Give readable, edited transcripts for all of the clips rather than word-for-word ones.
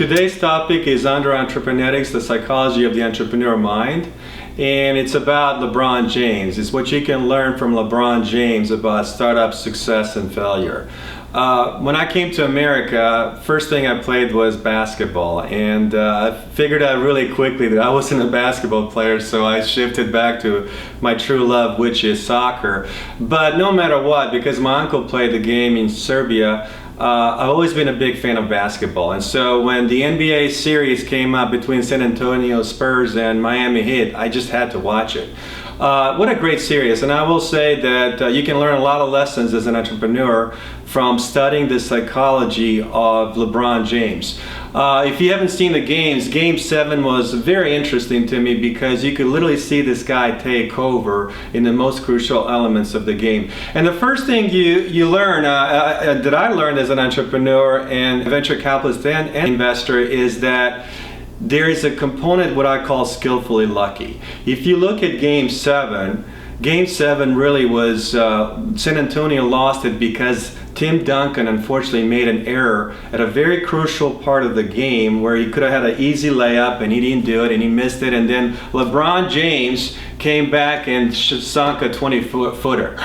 Today's topic is under Entreprenetics, the psychology of the entrepreneur mind. And it's about LeBron James. It's what you can learn from LeBron James about startup success and failure. When I came to America, first thing I played was basketball, and I figured out really quickly that I wasn't a basketball player, so I shifted back to my true love, which is soccer. But no matter what, because my uncle played the game in Serbia, I've always been a big fan of basketball. And so when the NBA series came up between San Antonio Spurs and Miami Heat, I just had to watch it. What a great series, and I will say that you can learn a lot of lessons as an entrepreneur from studying the psychology of LeBron James. If you haven't seen the games, Game 7 was very interesting to me because you could literally see this guy take over in the most crucial elements of the game. And the first thing you learn, that I learned as an entrepreneur and venture capitalist and investor, is that there is a component what I call skillfully lucky. If you look at Game 7, Game 7 really was, San Antonio lost it because Tim Duncan unfortunately made an error at a very crucial part of the game where he could have had an easy layup and he didn't do it and he missed it, and then LeBron James came back and sunk a 20-footer.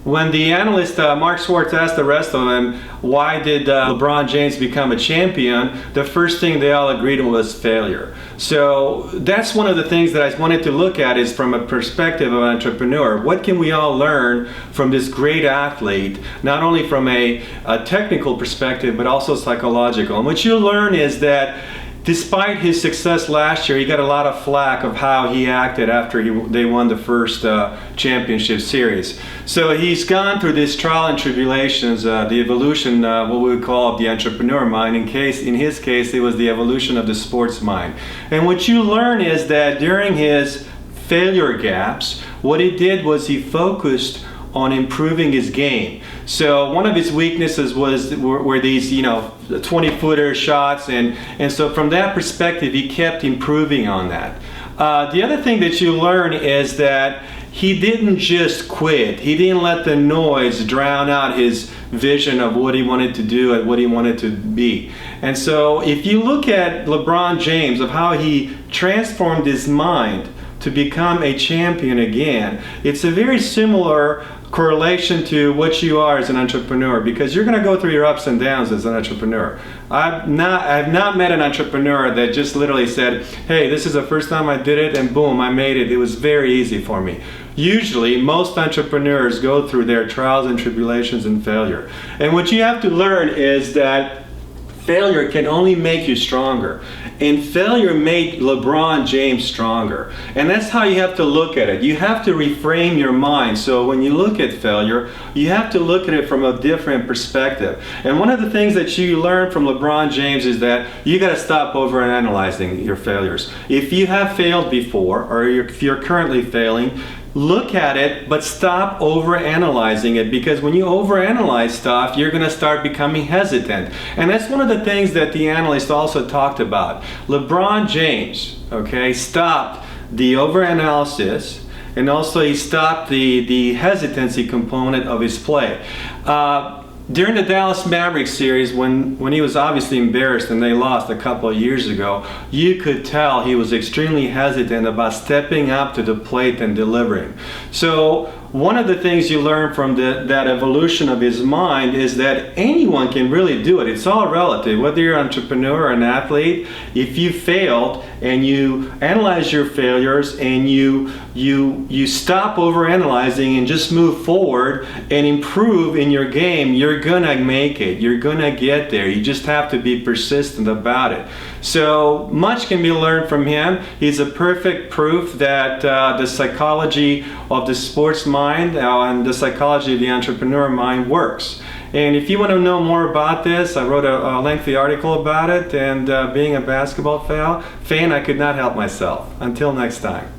When the analyst Mark Schwartz asked the rest of them, why did LeBron James become a champion, the first thing they all agreed on was failure. So that's one of the things that I wanted to look at, is from a perspective of an entrepreneur. What can we all learn from this great athlete, not only from a technical perspective, but also psychological? And what you learn is that despite his success last year, he got a lot of flack of how he acted after they won the first championship series. So he's gone through this trial and tribulations, the evolution, what we would call the entrepreneur mind. In his case, it was the evolution of the sports mind. And what you learn is that during his failure gaps, what he did was he focused on improving his game. So one of his weaknesses were these 20-footer shots, and so from that perspective he kept improving on that. The other thing that you learn is that he didn't just quit. He didn't let the noise drown out his vision of what he wanted to do and what he wanted to be. And so if you look at LeBron James, of how he transformed his mind to become a champion again, it's a very similar correlation to what you are as an entrepreneur, because you're going to go through your ups and downs as an entrepreneur. I've not met an entrepreneur that just literally said, hey, this is the first time I did it and boom, I made it. It was very easy for me. Usually, most entrepreneurs go through their trials and tribulations and failure. And what you have to learn is that failure can only make you stronger. And failure made LeBron James stronger. And that's how you have to look at it. You have to reframe your mind. So when you look at failure, you have to look at it from a different perspective. And one of the things that you learn from LeBron James is that you got to stop overanalyzing your failures. If you have failed before, or if you're currently failing, look at it, but stop overanalyzing it, because when you overanalyze stuff, you're going to start becoming hesitant. And that's one of the things that the analyst also talked about. LeBron James, stopped the overanalysis, and also he stopped the hesitancy component of his play. During the Dallas Mavericks series, when he was obviously embarrassed and they lost a couple of years ago, you could tell he was extremely hesitant about stepping up to the plate and delivering. So one of the things you learn from that evolution of his mind is that anyone can really do it. It's all relative. Whether you're an entrepreneur or an athlete, if you failed and you analyze your failures and you stop overanalyzing and just move forward and improve in your game, you're gonna make it. You're gonna get there. You just have to be persistent about it. So much can be learned from him. He's a perfect proof that the psychology of the sports mind and the psychology of the entrepreneur mind works. And if you want to know more about this, I wrote a lengthy article about it, and being a basketball fan, I could not help myself. Until next time.